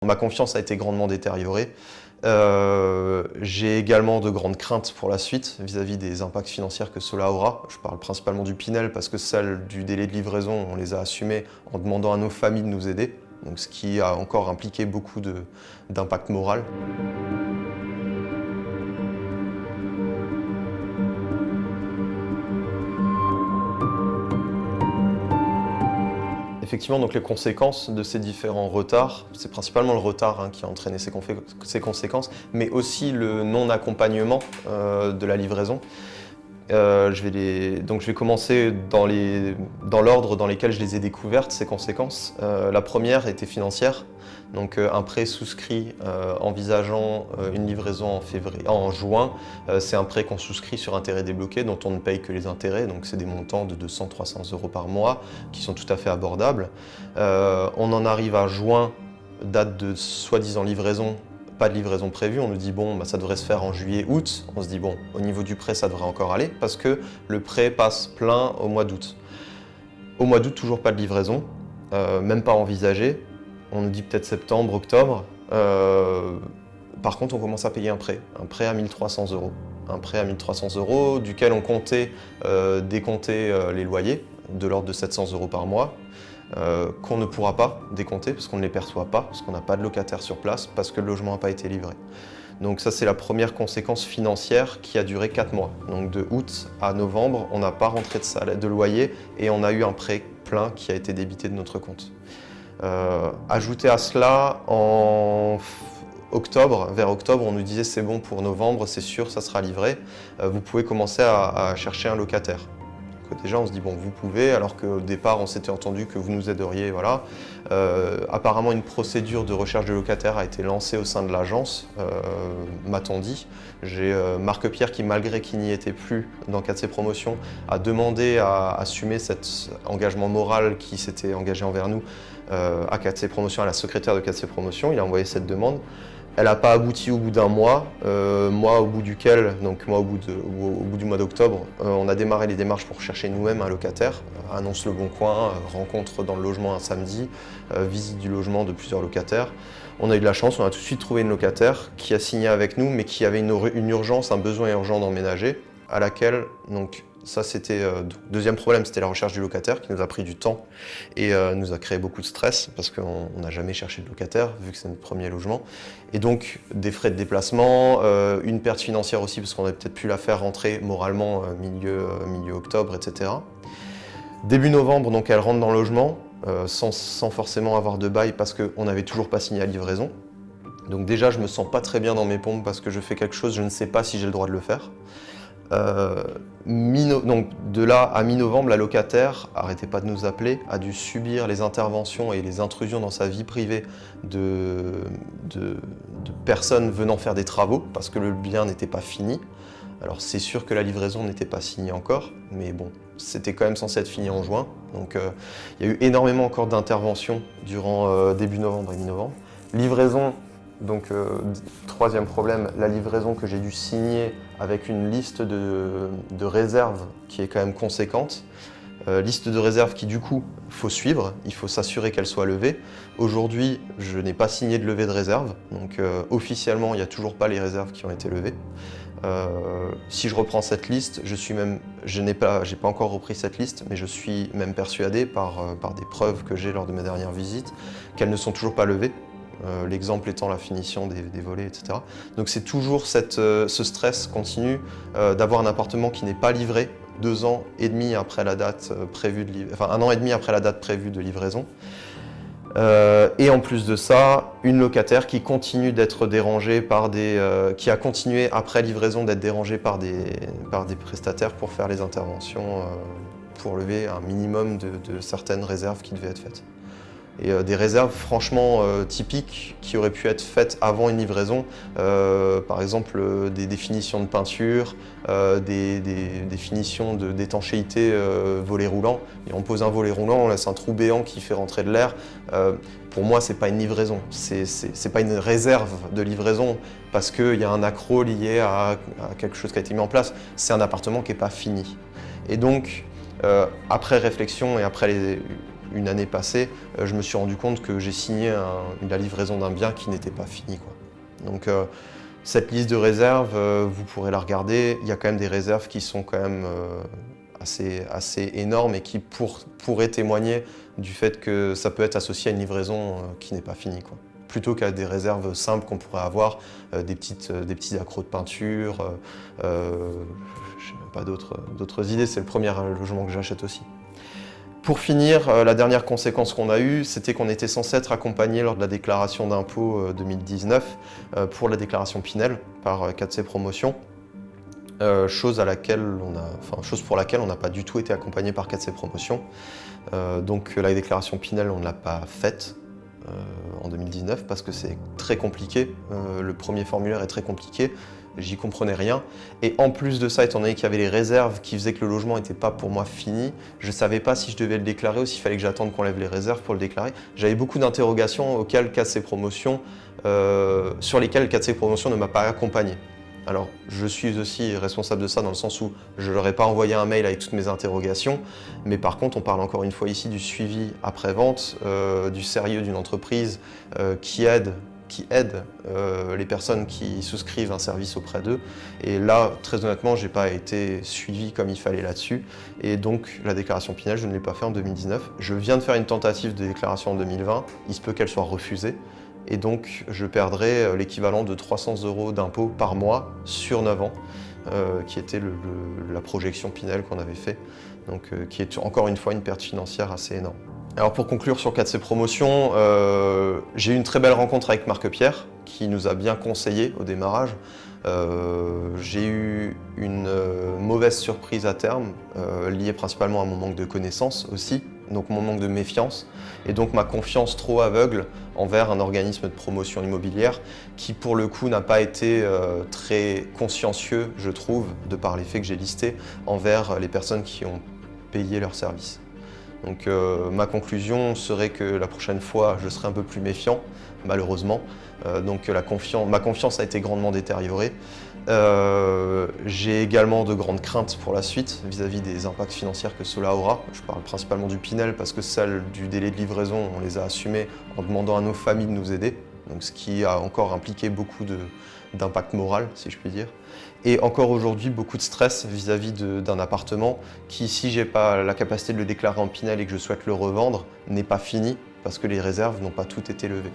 Ma confiance a été grandement détériorée. J'ai également de grandes craintes pour la suite vis-à-vis des impacts financiers que cela aura. Je parle principalement du Pinel parce que celles du délai de livraison, on les a assumées en demandant à nos familles de nous aider, donc ce qui a encore impliqué beaucoup d'impact moral. Effectivement, donc les conséquences de ces différents retards, c'est principalement le retard qui a entraîné ces conséquences, mais aussi le non-accompagnement de la livraison. Donc je vais commencer dans l'ordre dans lesquels je les ai découvertes, ces conséquences. La première était financière, donc un prêt souscrit envisageant une livraison en juin. C'est un prêt qu'on souscrit sur intérêt débloqué dont on ne paye que les intérêts, donc c'est des montants de 200-300 € par mois qui sont tout à fait abordables. On en arrive à juin, date de soi-disant livraison. Pas de livraison prévue, on nous dit bon, ça devrait se faire en juillet-août. On se dit bon, au niveau du prêt, ça devrait encore aller parce que le prêt passe plein au mois d'août. Au mois d'août, toujours pas de livraison, même pas envisagé. On nous dit peut-être septembre, octobre. Par contre, on commence à payer un prêt à 1300 €. Un prêt à 1300 € duquel on comptait décompter les loyers de l'ordre de 700 € par mois. Qu'on ne pourra pas décompter parce qu'on ne les perçoit pas, parce qu'on n'a pas de locataire sur place, parce que le logement n'a pas été livré. Donc ça, c'est la première conséquence financière qui a duré 4 mois. Donc de août à novembre, on n'a pas rentré de loyer et on a eu un prêt plein qui a été débité de notre compte. Ajouté à cela, vers octobre, on nous disait c'est bon pour novembre, c'est sûr, ça sera livré. Vous pouvez commencer à chercher un locataire. Déjà, on se dit, bon, vous pouvez, alors qu'au départ, on s'était entendu que vous nous aideriez, voilà. Apparemment, une procédure de recherche de locataire a été lancée au sein de l'agence, m'a-t-on dit. J'ai Marc Pierre qui, malgré qu'il n'y était plus dans KC Promotion, a demandé à assumer cet engagement moral qui s'était engagé envers nous à KC Promotion, à la secrétaire de KC Promotion. Il a envoyé cette demande. Elle n'a pas abouti au bout d'un mois, au bout du mois d'octobre, on a démarré les démarches pour chercher nous-mêmes un locataire. Annonce Le Bon Coin, rencontre dans le logement un samedi, visite du logement de plusieurs locataires. On a eu de la chance, on a tout de suite trouvé une locataire qui a signé avec nous, mais qui avait une urgence, un besoin urgent d'emménager, à laquelle, donc, ça c'était deuxième problème, c'était la recherche du locataire qui nous a pris du temps et nous a créé beaucoup de stress parce qu'on n'a jamais cherché de locataire vu que c'est notre premier logement. Et donc des frais de déplacement, une perte financière aussi parce qu'on aurait peut-être pu la faire rentrer moralement milieu octobre, etc. Début novembre, donc elle rentre dans le logement sans forcément avoir de bail parce qu'on n'avait toujours pas signé la livraison. Donc déjà je me sens pas très bien dans mes pompes parce que je fais quelque chose, je ne sais pas si j'ai le droit de le faire. Donc de là à mi-novembre, la locataire, arrêtez pas de nous appeler, a dû subir les interventions et les intrusions dans sa vie privée de personnes venant faire des travaux parce que le bien n'était pas fini. Alors c'est sûr que la livraison n'était pas signée encore, mais bon, c'était quand même censé être fini en juin. Donc il y a eu énormément encore d'interventions durant début novembre et mi-novembre. Livraison. Donc, troisième problème, la livraison que j'ai dû signer avec une liste de réserves qui est quand même conséquente. Liste de réserves qui, du coup, faut suivre, il faut s'assurer qu'elle soit levée. Aujourd'hui, je n'ai pas signé de levée de réserve, donc officiellement, il n'y a toujours pas les réserves qui ont été levées. Si je reprends cette liste, je n'ai pas encore repris cette liste, mais je suis même persuadé par des preuves que j'ai lors de mes dernières visites qu'elles ne sont toujours pas levées. L'exemple étant la finition des volets, etc. Donc c'est toujours ce stress continu d'avoir un appartement qui n'est pas livré 2 ans et demi après la date prévue un an et demi après la date prévue de livraison. Et en plus de ça, une locataire qui continue d'être dérangée qui a continué après livraison d'être dérangée par des prestataires pour faire les interventions pour lever un minimum de certaines réserves qui devaient être faites. Et des réserves franchement typiques qui auraient pu être faites avant une livraison, par exemple des définitions de peinture, des définitions d'étanchéité volet roulant. Et on pose un volet roulant, on laisse un trou béant qui fait rentrer de l'air. Pour moi, c'est pas une livraison, c'est pas une réserve de livraison parce qu'il y a un accroc lié à quelque chose qui a été mis en place. C'est un appartement qui n'est pas fini. Et donc, après réflexion et après une année passée, je me suis rendu compte que j'ai signé la livraison d'un bien qui n'était pas fini, quoi. Donc cette liste de réserves, vous pourrez la regarder. Il y a quand même des réserves qui sont quand même assez énormes et qui pourraient témoigner du fait que ça peut être associé à une livraison qui n'est pas finie, quoi. Plutôt qu'à des réserves simples qu'on pourrait avoir, des petits accros de peinture, je n'ai pas d'autres idées, c'est le premier logement que j'achète aussi. Pour finir, la dernière conséquence qu'on a eue, c'était qu'on était censé être accompagné lors de la déclaration d'impôt 2019 pour la déclaration Pinel par 4C Promotion, chose pour laquelle on n'a pas du tout été accompagné par 4C Promotion. Donc la déclaration Pinel, on ne l'a pas faite en 2019 parce que c'est très compliqué. Le premier formulaire est très compliqué. J'y comprenais rien. Et en plus de ça, étant donné qu'il y avait les réserves qui faisaient que le logement n'était pas pour moi fini, je ne savais pas si je devais le déclarer ou s'il fallait que j'attende qu'on lève les réserves pour le déclarer. J'avais beaucoup d'interrogations sur lesquelles 4C Promotion ne m'a pas accompagné. Alors, je suis aussi responsable de ça dans le sens où je ne leur ai pas envoyé un mail avec toutes mes interrogations, mais par contre, on parle encore une fois ici du suivi après-vente, du sérieux d'une entreprise qui aide les personnes qui souscrivent un service auprès d'eux. Et là, très honnêtement, je n'ai pas été suivi comme il fallait là-dessus. Et donc, la déclaration Pinel, je ne l'ai pas fait en 2019. Je viens de faire une tentative de déclaration en 2020. Il se peut qu'elle soit refusée. Et donc, je perdrai l'équivalent de 300 € d'impôt par mois sur 9 ans, qui était la projection Pinel qu'on avait fait. Donc, qui est encore une fois une perte financière assez énorme. Alors pour conclure sur 4C Promotion, j'ai eu une très belle rencontre avec Marc Pierre qui nous a bien conseillé au démarrage. J'ai eu une mauvaise surprise à terme, liée principalement à mon manque de connaissances aussi, donc mon manque de méfiance et donc ma confiance trop aveugle envers un organisme de promotion immobilière qui pour le coup n'a pas été très consciencieux, je trouve, de par les faits que j'ai listés, envers les personnes qui ont payé leurs services. Donc ma conclusion serait que la prochaine fois, je serai un peu plus méfiant, malheureusement. Donc ma confiance a été grandement détériorée. J'ai également de grandes craintes pour la suite vis-à-vis des impacts financiers que cela aura. Je parle principalement du Pinel parce que celles du délai de livraison, on les a assumées en demandant à nos familles de nous aider. Donc, ce qui a encore impliqué beaucoup d'impact moral, si je puis dire. Et encore aujourd'hui, beaucoup de stress vis-à-vis d'un appartement qui, si je n'ai pas la capacité de le déclarer en Pinel et que je souhaite le revendre, n'est pas fini parce que les réserves n'ont pas toutes été levées.